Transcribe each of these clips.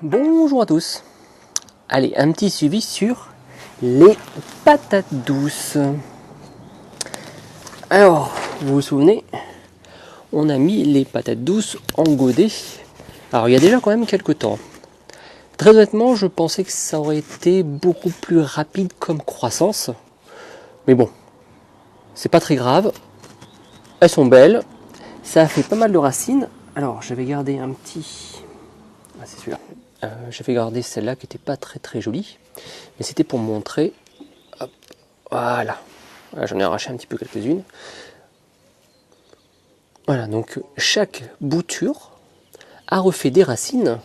Bonjour à tous. Allez, un petit suivi sur les patates douces. Alors, vous vous souvenez, on a mis les patates douces en godet. Alors, il y a déjà quand même quelques temps. Très honnêtement, je pensais que ça aurait été beaucoup plus rapide comme croissance. Mais bon, c'est pas très grave. Elles sont belles. Ça a fait pas mal de racines. Alors, j'avais gardé un petit... Ah, c'est celui-là. J'avais gardé celle-là qui n'était pas très jolie. Mais c'était pour montrer. Hop, voilà. J'en ai arraché un petit peu quelques-unes. Voilà, donc chaque bouture a refait des racines.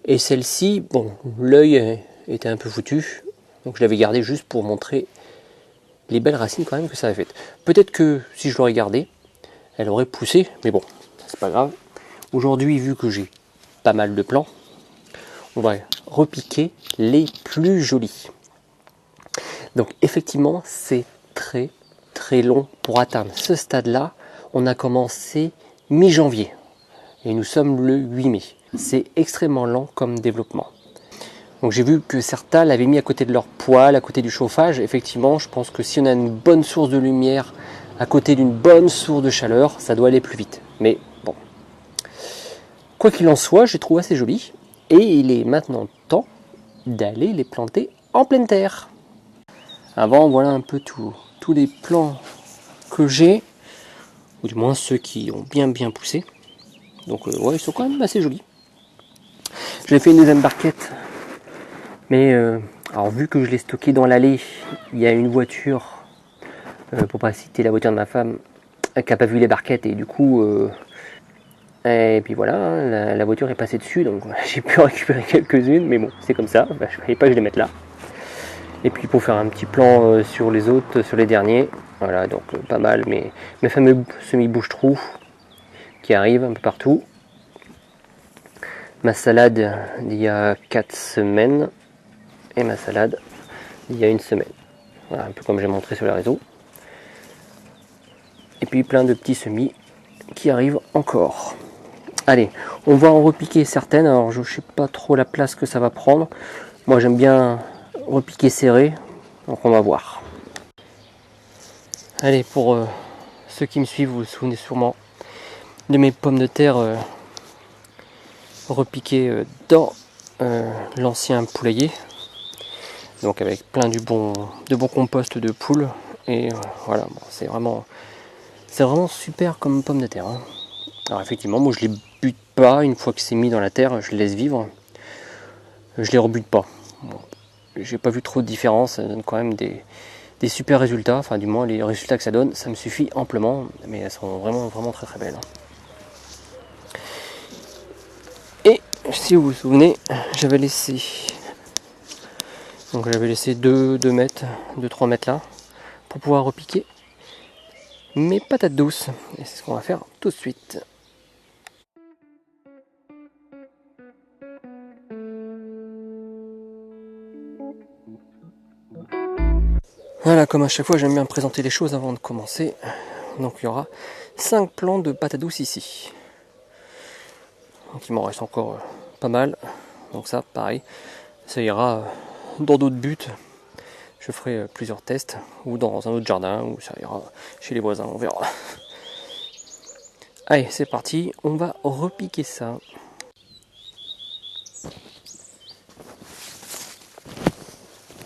Et celle-ci, bon, l'œil était un peu foutu. Donc je l'avais gardé juste pour montrer les belles racines quand même que ça avait faites. Peut-être que si je l'aurais gardée, elle aurait poussé. Mais bon, c'est pas grave. Aujourd'hui, vu que j'ai pas mal de plants, on va repiquer les plus jolis. Donc effectivement, c'est très long pour atteindre ce stade-là. On a commencé mi-janvier et nous sommes le 8 mai. C'est extrêmement lent comme développement. Donc j'ai vu que certains l'avaient mis à côté de leur poêle, à côté du chauffage. Effectivement, je pense que si on a une bonne source de lumière à côté d'une bonne source de chaleur, ça doit aller plus vite. Mais bon, quoi qu'il en soit, je les trouve assez jolis et il est maintenant temps d'aller les planter en pleine terre. Avant, voilà un peu tous les plants que j'ai, ou du moins ceux qui ont bien poussé. Donc ouais, ils sont quand même assez jolis. J'ai fait une deuxième barquette, mais alors vu que je l'ai stocké dans l'allée, il y a une voiture, pour pas citer la voiture de ma femme, qui n'a pas vu les barquettes et du coup, et puis voilà, hein, la voiture est passée dessus, donc j'ai pu récupérer quelques-unes, mais bon, c'est comme ça, je ne fallait pas que je les mette là. Et puis pour faire un petit plan sur les autres, sur les derniers, voilà, donc pas mal, mes fameux semi-bouche-trous qui arrivent un peu partout. Ma salade d'il y a 4 semaines et ma salade d'il y a 1 semaine. Voilà, un peu comme j'ai montré sur les réseaux. Et puis plein de petits semis qui arrivent encore. Allez, on va en repiquer certaines. Alors je ne sais pas trop la place que ça va prendre. Moi j'aime bien repiquer serré, donc on va voir. Allez, pour ceux qui me suivent, vous vous souvenez sûrement de mes pommes de terre repiquées dans l'ancien poulailler. Donc avec plein de bon compost de poule. Et voilà, bon, c'est vraiment super comme pomme de terre. Hein. Alors effectivement, moi je les bute pas, une fois que c'est mis dans la terre, je les laisse vivre. Je les rebute pas. Bon, j'ai pas vu trop de différence, ça donne quand même des super résultats, enfin du moins les résultats que ça donne, ça me suffit amplement, mais elles sont vraiment très belles. Et si vous vous souvenez, j'avais laissé 2 mètres, 2-3 mètres là, pour pouvoir repiquer mes patates douces. Et c'est ce qu'on va faire tout de suite. Voilà, comme à chaque fois, j'aime bien présenter les choses avant de commencer. Donc il y aura 5 plants de patates douces ici. Donc il m'en reste encore pas mal. Donc ça, pareil, ça ira dans d'autres buts. Je ferai plusieurs tests, ou dans un autre jardin, ou ça ira chez les voisins, on verra. Allez, c'est parti, on va repiquer ça.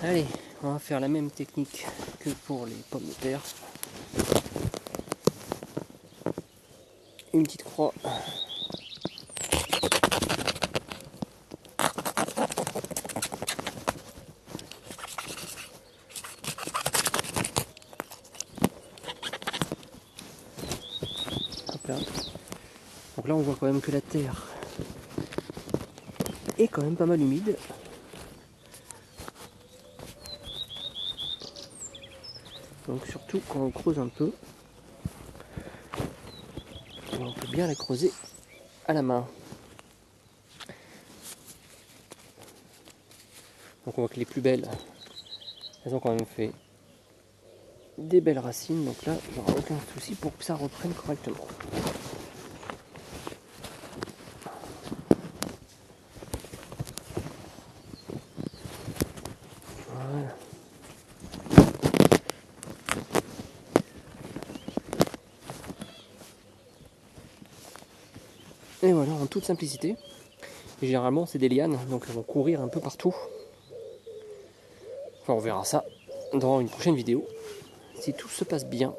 Allez, on va faire la même technique que pour les pommes de terre. Une petite croix. Hop là. Donc là on voit quand même que la terre est quand même pas mal humide. Donc surtout quand on creuse un peu, on peut bien la creuser à la main. Donc on voit que les plus belles, elles ont quand même fait des belles racines. Donc là, il n'y aura aucun souci pour que ça reprenne correctement. en toute simplicité. Et généralement c'est des lianes, donc elles vont courir un peu partout. Enfin, on verra ça dans une prochaine vidéo, si tout se passe bien.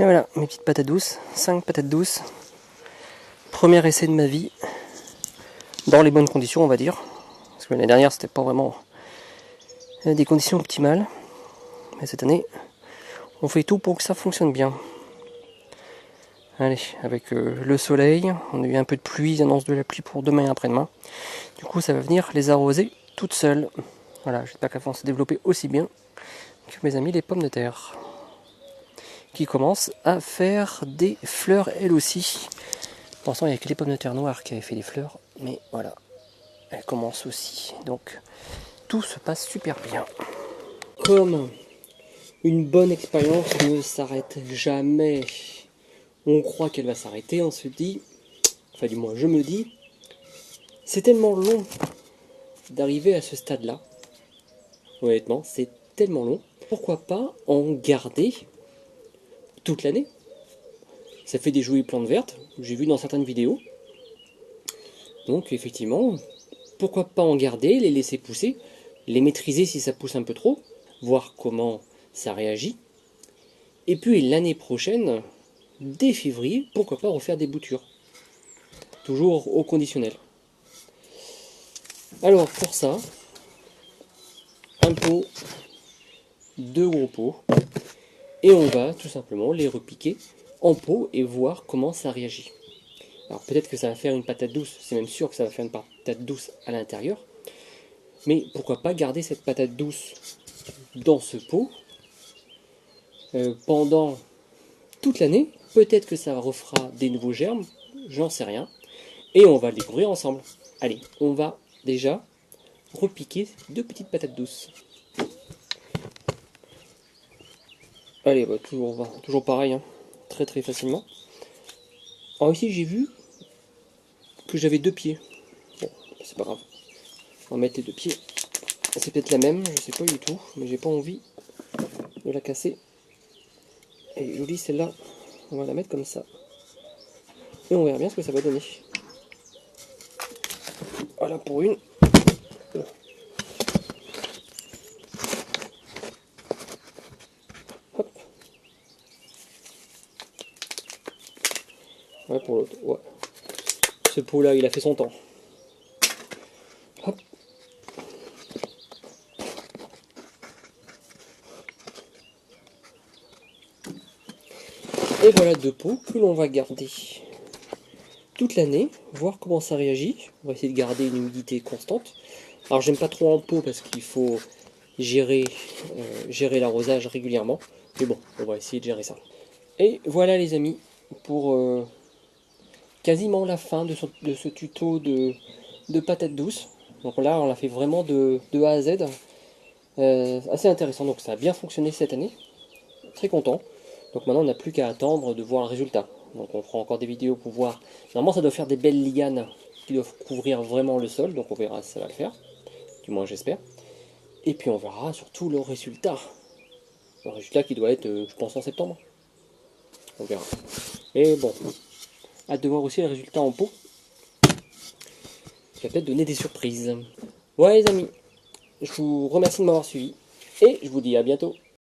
Et voilà, mes petites patates douces, 5 patates douces. Premier essai de ma vie, dans les bonnes conditions on va dire. Parce que l'année dernière c'était pas vraiment des conditions optimales. Mais cette année, on fait tout pour que ça fonctionne bien. Allez, avec le soleil, on a eu un peu de pluie, ils annoncent de la pluie pour demain et après-demain. Du coup ça va venir les arroser toutes seules. Voilà, j'espère qu'elles vont se développer aussi bien que mes amis les pommes de terre, qui commencent à faire des fleurs elles aussi. Pour l'instant, il n'y a que les pommes de terre noires qui avaient fait des fleurs, mais voilà, elles commencent aussi. Donc, tout se passe super bien. Comme une bonne expérience ne s'arrête jamais, on croit qu'elle va s'arrêter, on se dit, enfin du moins je me dis, c'est tellement long d'arriver à ce stade-là. Honnêtement, c'est tellement long. Pourquoi pas en garder toute l'année? Ça fait des jolies plantes vertes, j'ai vu dans certaines vidéos. Donc effectivement, pourquoi pas en garder, les laisser pousser, les maîtriser si ça pousse un peu trop, voir comment ça réagit. Et puis l'année prochaine, dès février, pourquoi pas refaire des boutures. Toujours au conditionnel. Alors pour ça, un pot, 2 gros pots, et on va tout simplement les repiquer en pot et voir comment ça réagit. Alors peut-être que ça va faire une patate douce, c'est même sûr que ça va faire une patate douce à l'intérieur, mais pourquoi pas garder cette patate douce dans ce pot pendant toute l'année. Peut-être que ça refera des nouveaux germes, j'en sais rien, et on va le découvrir ensemble. Allez, on va déjà repiquer 2 petites patates douces. Allez, bah, toujours pareil, hein. Très très facilement. Alors ici j'ai vu que j'avais 2 pieds. Bon, c'est pas grave. On va mettre les 2 pieds. C'est peut-être la même, je sais pas du tout, mais j'ai pas envie de la casser. Elle est jolie celle-là. On va la mettre comme ça. Et on verra bien ce que ça va donner. Voilà pour une. Hop. Ouais, pour l'autre. Ouais. Ce pot-là, il a fait son temps. Hop. Et voilà 2 pots que l'on va garder toute l'année, voir comment ça réagit. On va essayer de garder une humidité constante. Alors j'aime pas trop en pot parce qu'il faut gérer l'arrosage régulièrement. Mais bon, on va essayer de gérer ça. Et voilà les amis, pour quasiment la fin de ce tuto de patates douces. Donc là, on l'a fait vraiment de A à Z. Assez intéressant, donc ça a bien fonctionné cette année. Très content. Donc maintenant, on n'a plus qu'à attendre de voir le résultat. Donc on fera encore des vidéos pour voir. Normalement, ça doit faire des belles lianes qui doivent couvrir vraiment le sol. Donc on verra si ça va le faire. Du moins, j'espère. Et puis on verra surtout le résultat. Le résultat qui doit être, je pense, en septembre. On verra. Et bon, hâte de voir aussi le résultat en pot. Qui va peut-être donner des surprises. Ouais les amis, je vous remercie de m'avoir suivi. Et je vous dis à bientôt.